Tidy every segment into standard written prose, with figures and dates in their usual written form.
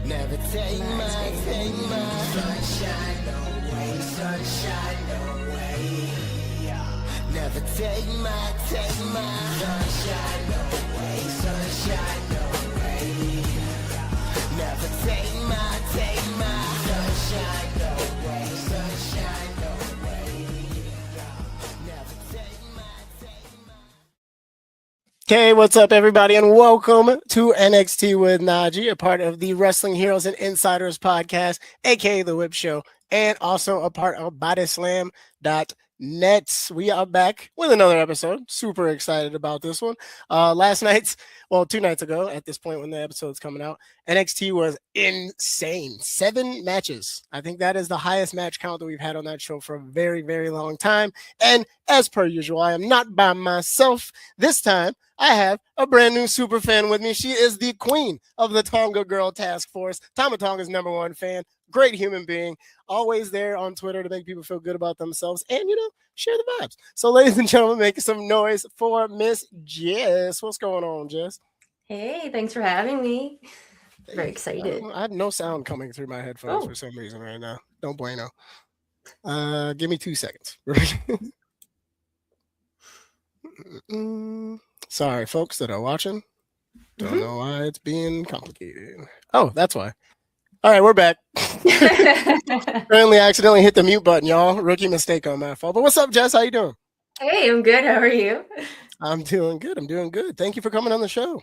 Never take my sunshine away, sunshine away. Never take my sunshine away, sunshine away. Never take my sunshine away, sunshine away. Never take my. Okay, what's up, everybody, and welcome to NXT with NaJee, a part of the Wrestling Heroes and Insiders podcast, aka The Whip Show, and also a part of BodySlam.net. We are back with another episode. Super excited about this one. 2 nights ago, at this point when the episode's coming out, NXT was insane. 7 matches. I think that is the highest match count that we've had on that show for a very, very long time. And as per usual, I am not by myself. This time, I have a brand new super fan with me. She is the queen of the Tonga Girl Task Force. Tama Tonga's #1 fan. Great human being. Always there on Twitter to make people feel good about themselves and, share the vibes. So, ladies and gentlemen, make some noise for Miss Jess. What's going on, Jess? Hey, thanks for having me. Very excited. I have no sound coming through my headphones for some reason right now. Don't bueno. Give me 2 seconds. Sorry, folks that are watching. Don't know why it's being complicated. Oh, that's why. All right, we're back. Apparently, I accidentally hit the mute button, y'all. Rookie mistake on my fault. But what's up, Jess? How you doing? Hey, I'm good. How are you? I'm doing good. Thank you for coming on the show.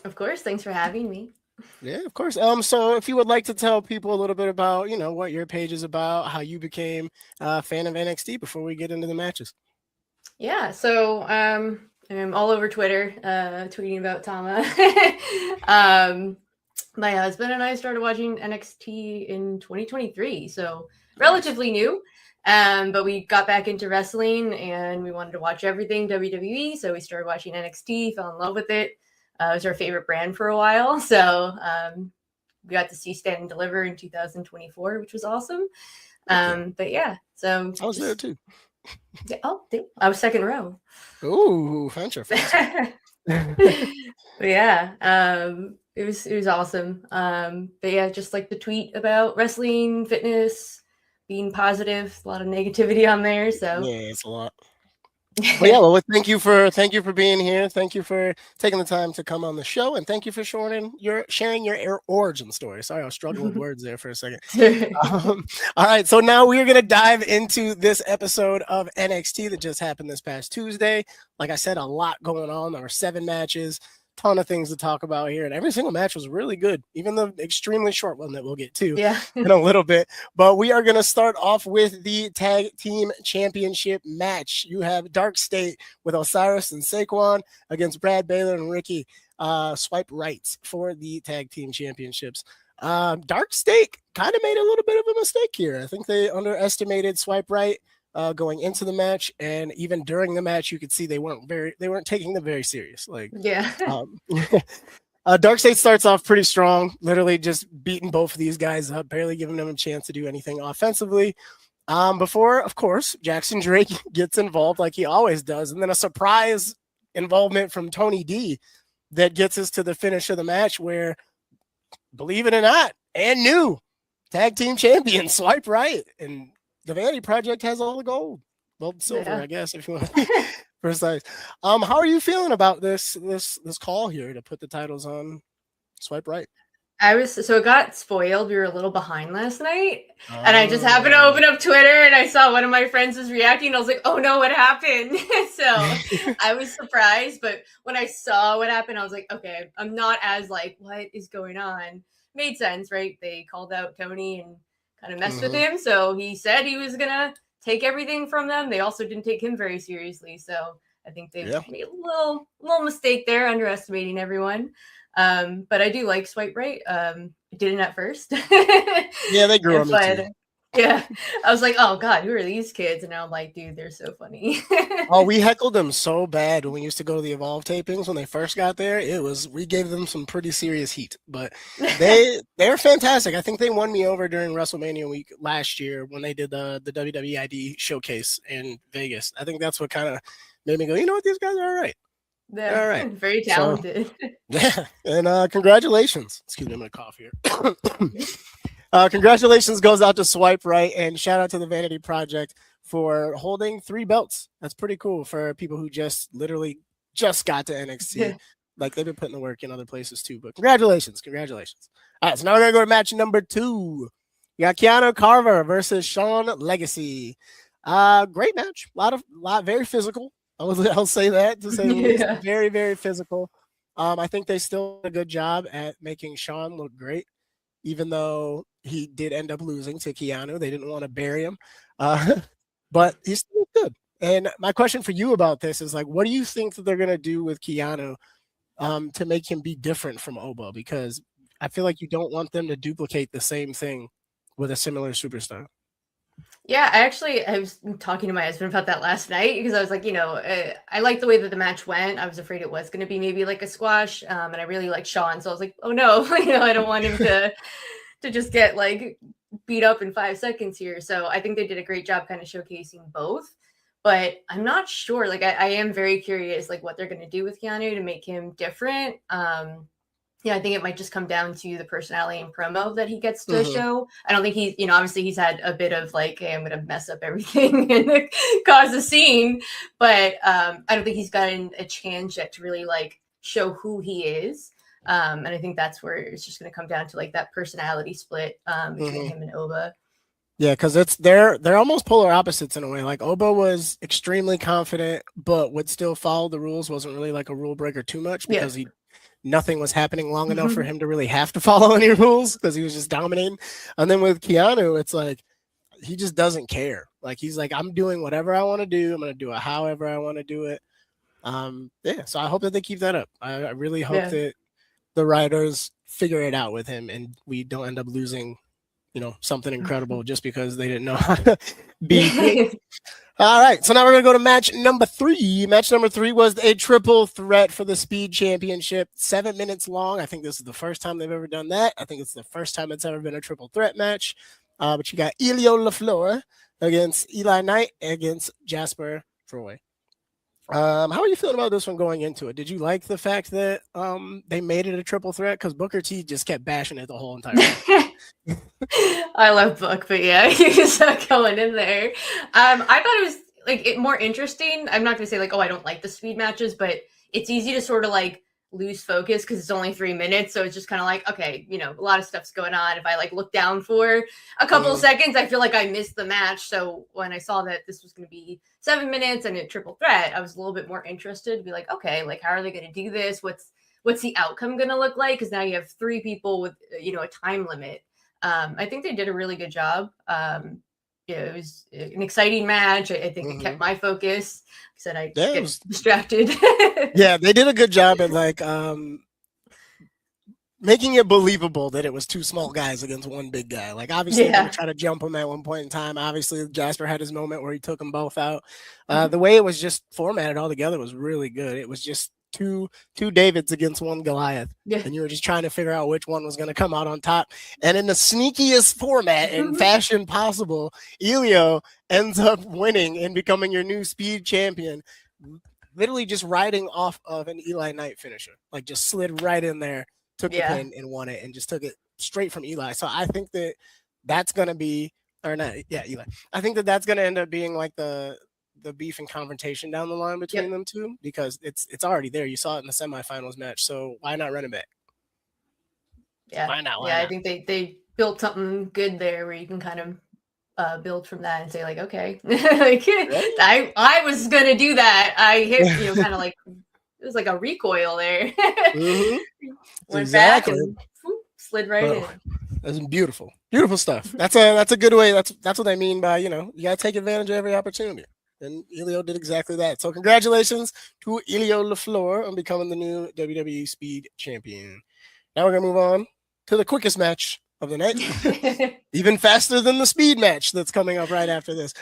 Of course. Thanks for having me. Yeah, of course. So if you would like to tell people a little bit about, what your page is about, how you became a fan of NXT before we get into the matches. Yeah, so I'm all over Twitter tweeting about Tama. My husband and I started watching NXT in 2023, so relatively new. But we got back into wrestling and we wanted to watch everything WWE, so we started watching NXT, fell in love with it. It was our favorite brand for a while, so we got to see Stand and Deliver in 2024, which was awesome. But yeah, so I was there too. I was second row. Ooh, fancy. But yeah, it was awesome. But yeah, just like the tweet about wrestling, fitness, being positive, a lot of negativity on there. So yeah, it's a lot. But yeah, well, thank you for being here. Thank you for taking the time to come on the show, and thank you for sharing your origin story. Sorry, I was struggling with words there for a second. All right, so now we're gonna dive into this episode of NXT that just happened this past Tuesday. Like I said, a lot going on. There were 7 matches. Ton of things to talk about here, and every single match was really good, even the extremely short one that we'll get to in a little bit. But we are going to start off with the tag team championship match. You have Dark State with Osiris and Saquon against Brad Baylor and Ricky Swipe Right for the tag team championships. Dark State kind of made a little bit of a mistake here. I think they underestimated Swipe Right going into the match, and even during the match, you could see they weren't taking them very serious. Dark State starts off pretty strong, literally just beating both of these guys up, barely giving them a chance to do anything offensively. Before, of course, Jackson Drake gets involved like he always does, and then a surprise involvement from Tony D that gets us to the finish of the match, where, believe it or not, and new tag team champion Swipe Right and the Vanity Project has all the gold. Well, silver, I guess, if you want to be precise. How are you feeling about this call here to put the titles on Swipe Right? It got spoiled. We were a little behind last night, and I just happened to open up Twitter and I saw one of my friends was reacting. I was like, "Oh no, what happened?" So I was surprised, but when I saw what happened, I was like, "Okay, I'm not as like, what is going on?" Made sense, right? They called out Tony and kind of messed with him, so he said he was gonna take everything from them. They also didn't take him very seriously, so I think they made a little mistake there, underestimating everyone. But I do like Swipe Right. I didn't at first. Yeah, they grew on me too. Yeah, I was like, oh God, who are these kids? And now I'm like, dude, they're so funny. Oh, we heckled them so bad when we used to go to the Evolve tapings when they first got there. We gave them some pretty serious heat, but they're fantastic. I think they won me over during WrestleMania week last year when they did the WWE ID showcase in Vegas. I think that's what kind of made me go, you know what, these guys are all right. Yeah, All right. very So talented. yeah, and congratulations. Excuse me, I'm gonna cough here. Congratulations goes out to Swipe Right, and shout out to the Vanity Project for holding 3 belts. That's pretty cool for people who just literally just got to NXT. Like they've been putting the work in other places too. But congratulations. All right, so now we're gonna go to match number 2. You got Keanu Carver versus Sean Legacy. Great match. Very physical. I'll say that to say the least. Yeah. Very, very physical. I think they still did a good job at making Sean look great, even though he did end up losing to Keanu. They didn't want to bury him, but he's still good. And my question for you about this is like, what do you think that they're gonna do with Keanu to make him be different from Oba? Because I feel like you don't want them to duplicate the same thing with a similar superstar. Yeah, I was talking to my husband about that last night because I was like, I like the way that the match went. I was afraid it was going to be maybe like a squash, and I really like Sean, so I was like, oh no, I don't want him to just get like beat up in 5 seconds here. So I think they did a great job kind of showcasing both. But I'm not sure. Like I am very curious, like what they're going to do with Keanu to make him different. Yeah, I think it might just come down to the personality and promo that he gets to show. I don't think he's, obviously he's had a bit of like, hey, I'm going to mess up everything and cause a scene, but I don't think he's gotten a chance yet to really like show who he is. And I think that's where it's just going to come down to like that personality split between him and Oba. Yeah, because they're almost polar opposites in a way. Like Oba was extremely confident, but would still follow the rules. Wasn't really like a rule breaker too much because nothing was happening long enough for him to really have to follow any rules because he was just dominating. And then with Keanu, it's like he just doesn't care. Like he's like, I'm doing whatever I want to do. I'm gonna do it however I want to do it. Yeah. So I hope that they keep that up. I really hope that the writers figure it out with him and we don't end up losing, something incredible just because they didn't know how to be. All right, so now we're going to go to match number 3. Match number 3 was a triple threat for the Speed Championship, 7 minutes long. I think this is the first time they've ever done that. I think it's the first time it's ever been a triple threat match. But you got Elio LaFleur against Eli Knight against Jasper Troy. How are you feeling about this one going into it? Did you like the fact that they made it a triple threat? Because Booker T just kept bashing it the whole entire time. I love Book, but yeah, he was going in there. I thought it was like more interesting. I'm not gonna say like, oh, I don't like the speed matches, but it's easy to sort of like lose focus because it's only 3 minutes. So it's just kind of like, okay, a lot of stuff's going on. If I like look down for a couple of seconds, I feel like I missed the match. So when I saw that this was going to be 7 minutes and a triple threat, I was a little bit more interested to be like, okay, like how are they going to do this? What's the outcome going to look like? Because now you have 3 people with, a time limit. I think they did a really good job. It was an exciting match. I think it kept my focus. I said I get distracted. Yeah, they did a good job at like making it believable that it was 2 small guys against 1 big guy. Like obviously they try to jump him at one point in time. Obviously Jasper had his moment where he took them both out. The way it was just formatted all together was really good. It was just two Davids against 1 Goliath. And you were just trying to figure out which one was going to come out on top. And in the sneakiest format and fashion possible, Elio ends up winning and becoming your new speed champion, literally just riding off of an Eli Knight finisher. Like just slid right in there, took the pin and won it and just took it straight from Eli. So I think that's going to be, or not, Eli. I think that's going to end up being like the beef and confrontation down the line between them two because it's already there. You saw it in the semifinals match, so why not run it back? Yeah, why not? I think they built something good there where you can kind of build from that and say like, okay, like I was gonna do that. I hit kind of like it was like a recoil there. Went back and slid right in. That's beautiful stuff. That's a good way. That's what I mean by you gotta take advantage of every opportunity. And Elio did exactly that. So congratulations to Elio LaFleur on becoming the new WWE Speed Champion. Now we're going to move on to the quickest match of the night. Even faster than the speed match that's coming up right after this.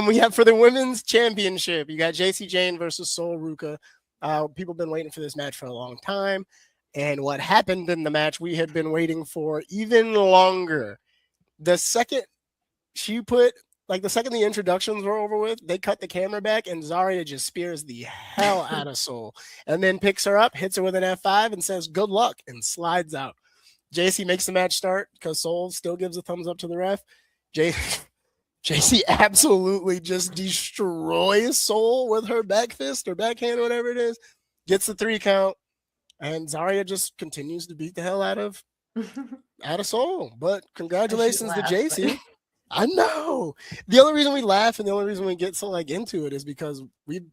We have for the Women's Championship, you got JC Jane versus Sol Ruka. People have been waiting for this match for a long time. And what happened in the match we had been waiting for even longer. The second she put like the second the introductions were over with, they cut the camera back and Zarya just spears the hell out of Soul and then picks her up, hits her with an F5 and says, good luck, and slides out. JC makes the match start because Soul still gives a thumbs up to the ref. JC absolutely just destroys Soul with her back fist or backhand, whatever it is, gets the 3 count, and Zarya just continues to beat the hell out of Soul. But congratulations to JC. I know. The only reason we laugh and the only reason we get so like into it is because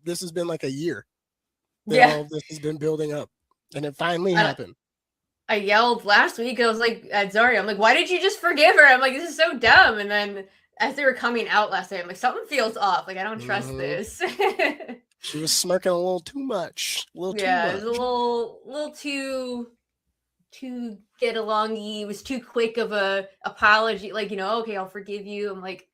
this has been like a year that all of this has been building up, and it finally happened. I yelled last week. I was like at Zarya, I'm like, why did you just forgive her? I'm like, this is so dumb. And then as they were coming out last night, I'm like, something feels off. Like, I don't trust this. She was smirking a little too much. It was a little too get along. He was too quick of a apology. Like, okay, I'll forgive you. I'm like,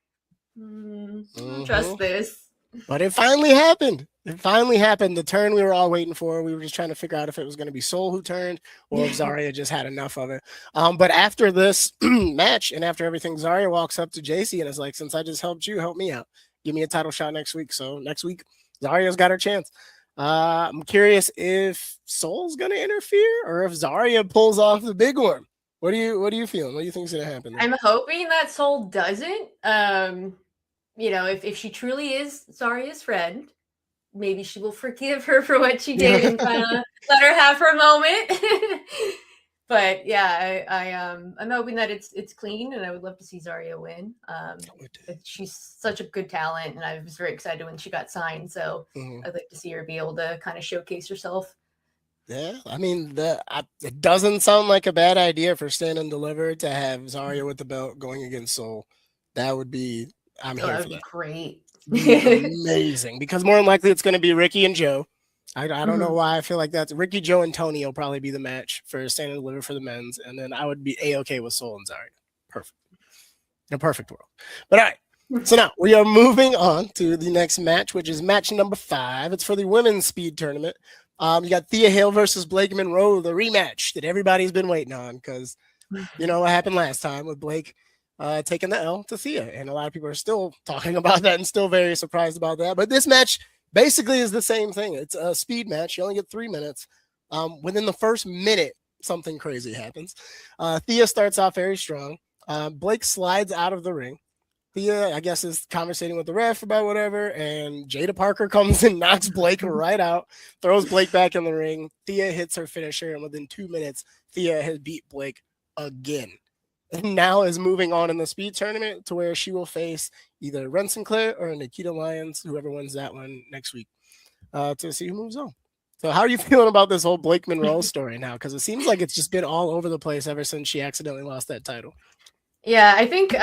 don't trust this. But it finally happened. The turn we were all waiting for. We were just trying to figure out if it was going to be Soul who turned or if Zarya just had enough of it. But after this match and after everything, Zarya walks up to JC and is like, since I just helped you, help me out. Give me a title shot next week. So next week, Zarya's got her chance. I'm curious if Soul's going to interfere or if Zarya pulls off the big one. What are you feeling? What do you think is going to happen there? I'm hoping that Soul doesn't. If she truly is Zarya's friend, maybe she will forgive her for what she did and kind of let her have her moment. But yeah, I'm hoping that it's clean, and I would love to see Zarya win. She's such a good talent, and I was very excited when she got signed. So I'd like to see her be able to kind of showcase herself. Yeah, I mean, it doesn't sound like a bad idea for Stand and Deliver to have Zarya with the belt going against Soul. That would be. I'm here for that. Great. Amazing, because more than likely it's going to be Ricky and Joe. I don't know why I feel like that's Ricky, Joe, and Tony will probably be the match for Stand and Deliver for the men's, and then I would be A-okay with Soul and Zarya. Perfect. In a perfect world. But all right, so now we are moving on to the next match, which is match number 5. It's for the women's speed tournament. You got Thea Hale versus Blake Monroe, the rematch that everybody's been waiting on, because you know what happened last time with Blake taking the L to Thea, and a lot of people are still talking about that and still very surprised about that. But this match basically is the same thing. It's a speed match. You only get 3 minutes. Within the first minute, something crazy happens. Thea starts off very strong. Blake slides out of the ring. Thea, I guess, is conversating with the ref about whatever, and Jada Parker comes and knocks Blake right out, throws Blake back in the ring. Thea hits her finisher, and within 2 minutes, Thea has beat Blake again. And now is moving on in the speed tournament to where she will face either Ren Sinclair or Nikita Lyons, whoever wins that one next week, to see who moves on. So how are you feeling about this whole Blake Monroe story now? Because it seems like it's just been all over the place ever since she accidentally lost that title. Yeah, I think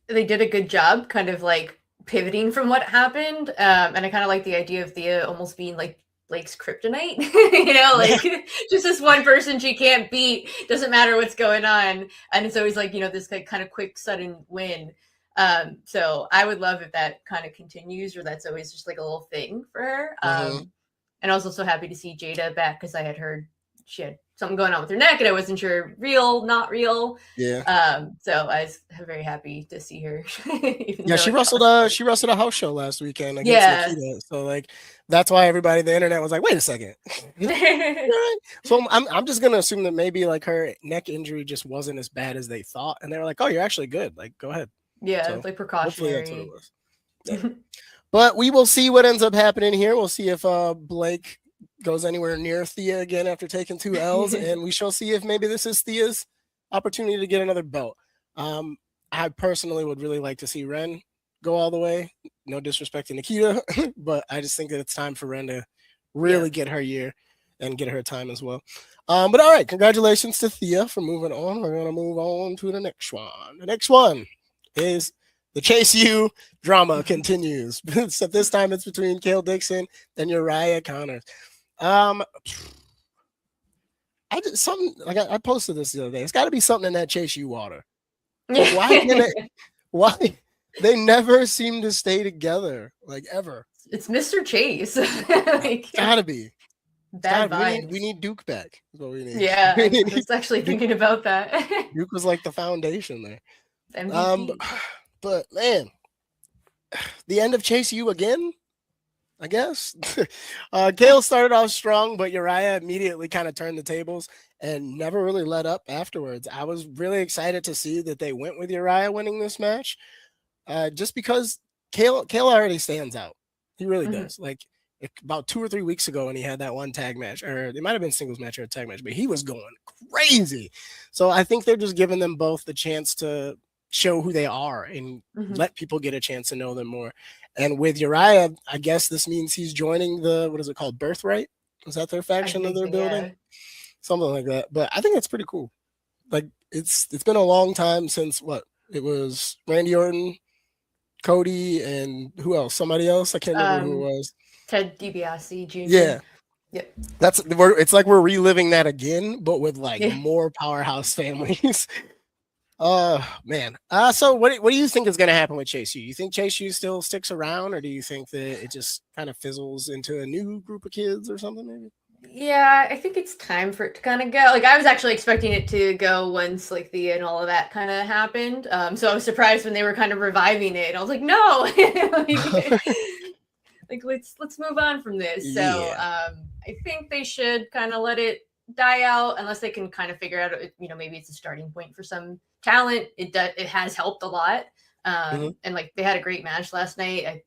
they did a good job kind of like pivoting from what happened. And I kind of like the idea of Thea almost being like Blake's kryptonite, like just this one person she can't beat, doesn't matter what's going on. And it's always like, this like kind of quick, sudden win. So I would love if that kind of continues, or that's always just like a little thing for her. And I was also happy to see Jada back because I had heard she had something going on with her neck and I wasn't sure real, not real. Yeah. So I was very happy to see her. Yeah, she wrestled a house show last weekend against Nikita. So like that's why everybody on the internet was like, wait a second. So I'm just gonna assume that maybe like her neck injury just wasn't as bad as they thought. And they were like, oh, you're actually good. Like, go ahead. Yeah, so, it's like precautionary. That's what it was. Yeah. But we will see what ends up happening here. We'll see if Blake goes anywhere near Thea again after taking 2 L's, and we shall see if maybe this is Thea's opportunity to get another belt. I personally would really like to see Ren go all the way. No disrespect to Nikita, but I just think that it's time for Ren to really get her year and get her time as well. But all right, congratulations to Thea for moving on. We're going to move on to the next one. The next one is the Chase U drama continues. Except this time it's between Kale Dixon and Uriah Connors. I posted this the other day. It's got to be something in that Chase U water. Why they never seem to stay together, like ever? It's Mr. Chase. Gotta be. Bad vibes. We need Duke back. Is what we need. Yeah, I was actually thinking about that. Duke was like the foundation there. MVP. But man, the end of Chase U again, I guess. Kale started off strong, but Uriah immediately kind of turned the tables and never really let up afterwards. I was really excited to see that they went with Uriah winning this match, just because Kale already stands out. He really Mhm. does. Like about 2 or 3 weeks ago when he had that one tag match, or it might have been singles match or a tag match, but he was going crazy. So I think they're just giving them both the chance to show who they are and Mhm. let people get a chance to know them more. And with Uriah, I guess this means he's joining the, what is it called, Birthright? Is that their I faction that think they're so, building? yeah. Something like that. But I think that's pretty cool. Like it's been a long time since what it was Randy Orton, Cody, and who else? Somebody else. I can't remember who it Um, was. Ted DiBiase Jr. Yeah, Yep. it's like we're reliving that again, but with like Yeah. more powerhouse families. Man. So what do you think is going to happen with Chase U? You think Chase U still sticks around, or do you think that it just kind of fizzles into a new group of kids or something? Maybe. Yeah, I think it's time for it to kind of go. Like I was actually expecting it to go once like the and all of that kind of happened. So I was surprised when they were kind of reviving it. And I was like, no, like let's move on from this. So Yeah. I think they should kind of let it die out unless they can kind of figure out, maybe it's a starting point for some talent. It has helped a lot. Hmm. And like they had a great match last night. I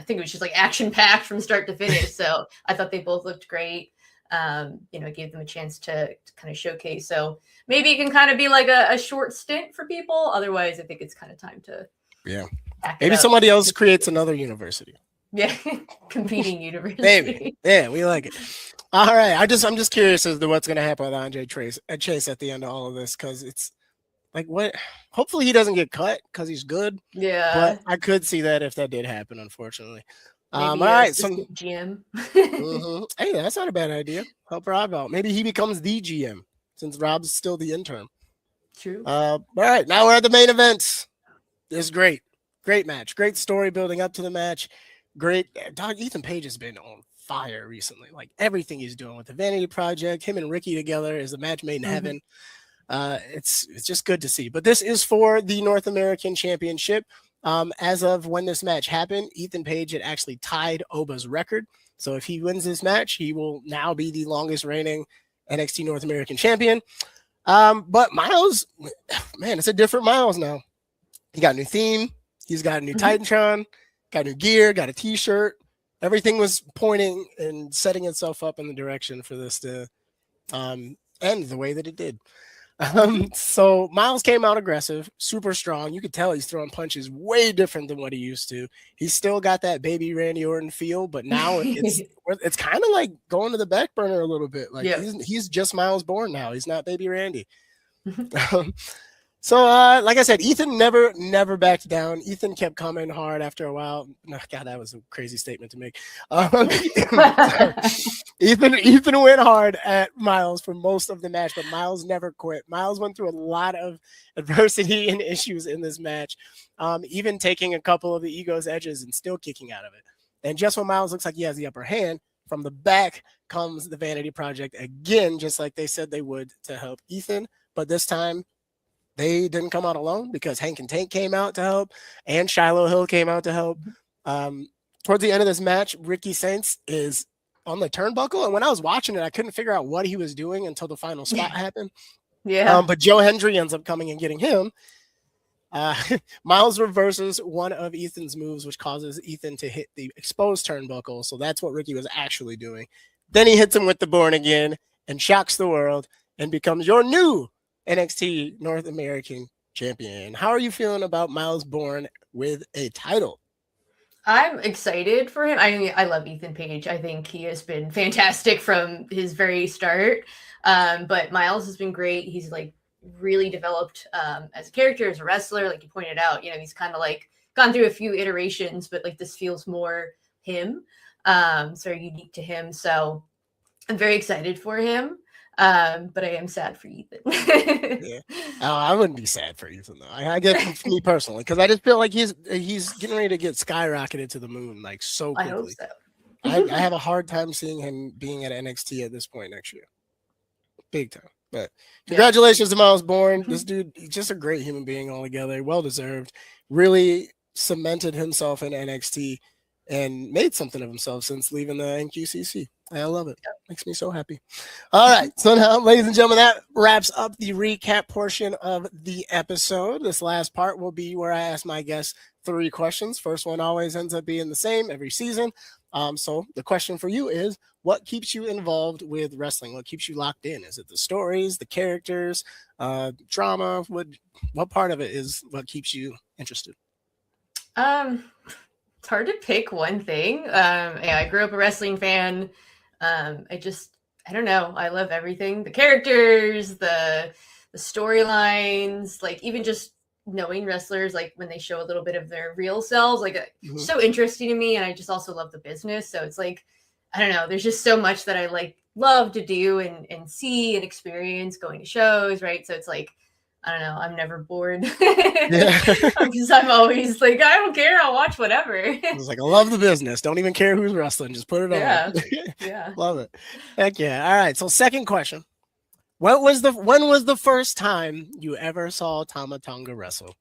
think it was just like action packed from start to finish. So I thought they both looked great. It gave them a chance to kind of showcase. So maybe it can kind of be like a short stint for people. Otherwise, I think it's kind of time to Yeah. pack it Maybe up. somebody else creates another university. Yeah, competing Maybe. university. Yeah, we like it. All right. I'm just curious as to what's gonna happen with Andre Chase at the end of all of this, because it's like what hopefully he doesn't get cut because he's good. But Yeah, I could see that if that did happen, unfortunately. All maybe a right. So assistant GM. hey, that's not a bad idea. Help Rob out. Maybe he becomes the GM since Rob's still the intern. True. All right, now we're at the main event. It's great. Great match. Great story building up to the match. Great. Dog, Ethan Page has been on fire recently. Like everything he's doing with the Vanity Project, him and Ricky together is a match made in Hmm. heaven. It's just good to see. But this is for the North American Championship. As of when this match happened, Ethan Page had actually tied Oba's record. So if he wins this match, he will now be the longest reigning NXT North American champion. But Miles, man, it's a different Miles now. He got a new theme. He's got a new Hmm. Titantron, got new gear, got a T-shirt. Everything was pointing and setting itself up in the direction for this to end the way that it did. Hmm. So Miles came out aggressive, super strong. You could tell he's throwing punches way different than what he used to. He's still got that baby Randy Orton feel, but now it's kind of like going to the back burner a little bit. Like Yep. he's just Miles Bourne now. He's not baby Randy. So, like I said, Ethan never backed down. Ethan kept coming hard after a while. No, God, that was a crazy statement to make. Sorry. Ethan went hard at Miles for most of the match, but Miles never quit. Miles went through a lot of adversity and issues in this match, even taking a couple of the ego's edges and still kicking out of it. And just when Miles looks like he has the upper hand, from the back comes the Vanity Project again, just like they said they would to help Ethan. But this time they didn't come out alone because Hank and Tank came out to help, and Shiloh Hill came out to help. Um, Towards the end of this match, Ricky Saints is on the turnbuckle, and when I was watching it, I couldn't figure out what he was doing until the final spot happened. Yeah. But Joe Hendry ends up coming and getting him. Uh, Miles reverses one of Ethan's moves, which causes Ethan to hit the exposed turnbuckle. So that's what Ricky was actually doing. Then he hits him with the Born Again and shocks the world and becomes your new NXT North American champion. How are you feeling about Miles Bourne with a title? I'm excited for him. I mean, I love Ethan Page. I think he has been fantastic from his very start. But Miles has been great. He's like really developed as a character, as a wrestler. Like you pointed out, he's kind of like gone through a few iterations, but like this feels more him. It's very unique to him. So I'm very excited for him. But I am sad for Ethan. Yeah. I wouldn't be sad for Ethan though. I get for me personally because I just feel like he's getting ready to get skyrocketed to the moon like so I hope quickly. so. I have a hard time seeing him being at NXT at this point next year. Big time. But Yeah. congratulations to Miles Bourne. This dude, he's just a great human being altogether. Well deserved. Really cemented himself in NXT and made something of himself since leaving the NQCC. I love it. Makes me so happy. All right. So now, ladies and gentlemen, that wraps up the recap portion of the episode. This last part will be where I ask my guests 3 questions. First one always ends up being the same every season. So the question for you is, what keeps you involved with wrestling? What keeps you locked in? Is it the stories, the characters, drama? What part of it is what keeps you interested? It's hard to pick one thing. Yeah, I grew up a wrestling fan. I don't know. I love everything. The characters, the storylines, like even just knowing wrestlers, like when they show a little bit of their real selves, like so interesting to me. And I just also love the business. So it's like, I don't know, there's just so much that I like love to do and see and experience going to shows, right? So it's like, I don't know, I'm never bored. Yeah. I'm always like, I don't care, I'll watch whatever. It's like, I love the business. Don't even care who's wrestling. Just put it on. Yeah. Love it. Heck yeah. All right. So second question. When was the first time you ever saw Tama Tonga wrestle?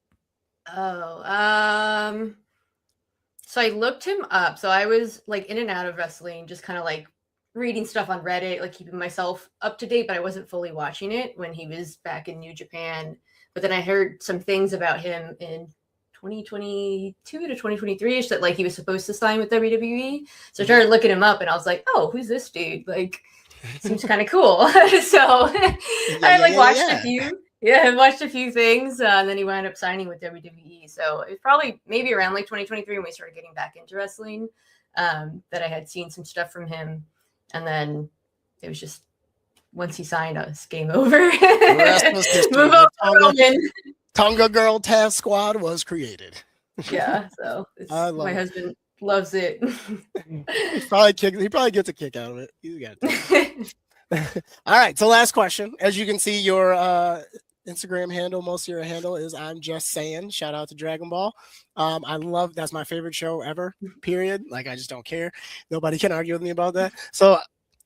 Oh, so I looked him up. So I was like in and out of wrestling, just kind of like reading stuff on Reddit, like keeping myself up to date, but I wasn't fully watching it when he was back in New Japan. But then I heard some things about him in 2022 to 2023-ish that like he was supposed to sign with WWE. So I started looking him up and I was like, oh, who's this dude? Like, seems kind of cool. So I watched a few. Yeah, I watched a few things, and then he wound up signing with WWE. So it's probably maybe around like 2023 when we started getting back into wrestling, that I had seen some stuff from him. And then it was just once he signed us, game over. Move on. Tonga Girl Task Squad was created. Yeah, so my husband loves it. He probably gets a kick out of it. He's got it. All right, so last question. As you can see, your Instagram handle, most of your handle is I'm Just Saying. Shout out to Dragon Ball. That's my favorite show ever, period. Like, I just don't care. Nobody can argue with me about that. So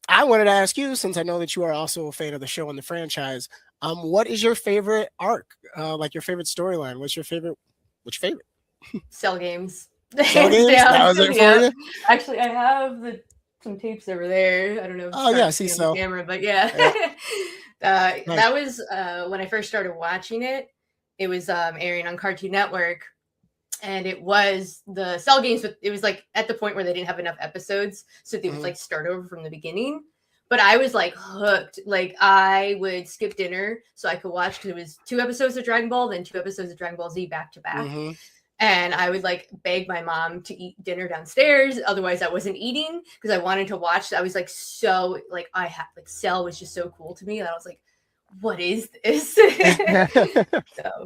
I wanted to ask you, since I know that you are also a fan of the show and the franchise, what is your favorite arc? Like your favorite storyline? What's your favorite? Cell Games. Cell Games? That was it for you? Actually, I have some tapes over there. I don't know if I see on the camera, but yeah. Nice. That was when I first started watching it. It was airing on Cartoon Network, and it was the Cell Games, but it was like at the point where they didn't have enough episodes, so they would like start over from the beginning. But I was like hooked. Like, I would skip dinner so I could watch, because it was 2 episodes of Dragon Ball, then 2 episodes of Dragon Ball Z back to back. And I would like beg my mom to eat dinner downstairs. Otherwise I wasn't eating because I wanted to watch. I was like, so like, Cell was just so cool to me. And I was like, what is this? So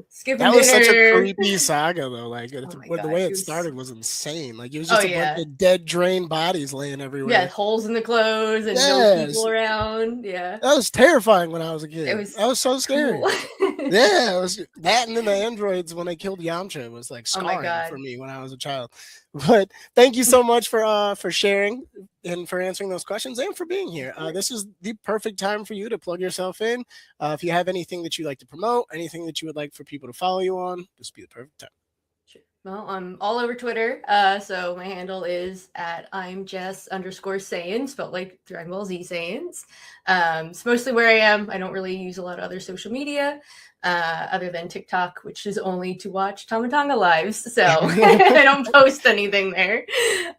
skipping that was dinner. Such a creepy saga though. Like, the way it started was insane. Like, it was just a bunch of dead, drained bodies laying everywhere. Yeah, holes in the clothes and no people around. Yeah, that was terrifying when I was a kid. That was so scary. Cool. Yeah, it was that, and then the androids when they killed Yamcha was like scarring for me when I was a child. But thank you so much for sharing and for answering those questions and for being here. This is the perfect time for you to plug yourself in. If you have anything that you'd like to promote, anything that you would like for people to follow you on, this would be the perfect time. Sure. Well, I'm all over Twitter. So my handle is at @I'mJess_Saiyan, spelled like Dragon Ball Z Saiyans. It's mostly where I am. I don't really use a lot of other social media. Other than TikTok, which is only to watch Tama Tonga lives. So I don't post anything there.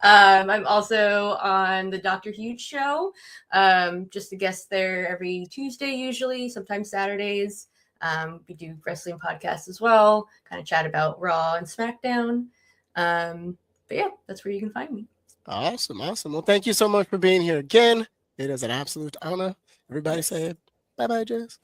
I'm also on the Dr. Huge show. Just a guest there every Tuesday, usually, sometimes Saturdays. We do wrestling podcasts as well, kind of chat about Raw and SmackDown. But yeah, that's where you can find me. Awesome. Well, thank you so much for being here again. It is an absolute honor. Everybody say it. Bye-bye, Jess.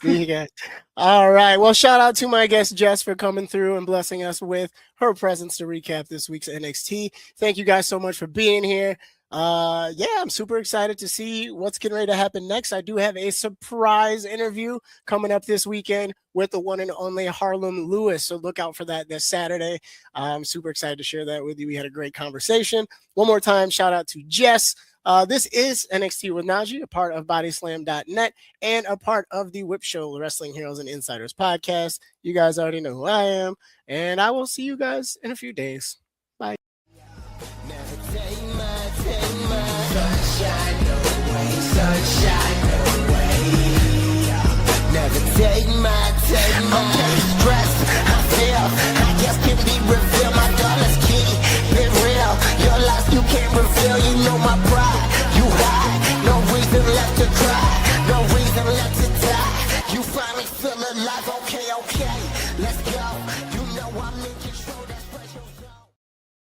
See you guys. All right. Well, shout out to my guest, Jess, for coming through and blessing us with her presence to recap this week's NXT. Thank you guys so much for being here. I'm super excited to see what's getting ready to happen next. I do have a surprise interview coming up this weekend with the one and only Harlem Lewis. So look out for that this Saturday. I'm super excited to share that with you. We had a great conversation. One more time, shout out to Jess. This is NXT with NaJee, a part of bodyslam.net and a part of the Whip Show Wrestling Heroes and Insiders podcast. You guys already know who I am, and I will see you guys in a few days. Bye. Never take my sunshine away, sunshine away. Never take my okay, stress. I feel, I guess can be revealed. My dollar's key, be real. Your life you can't reveal. You know my pride, you hide. No reason left to cry, no reason left to die. You finally feel alive. Okay, okay.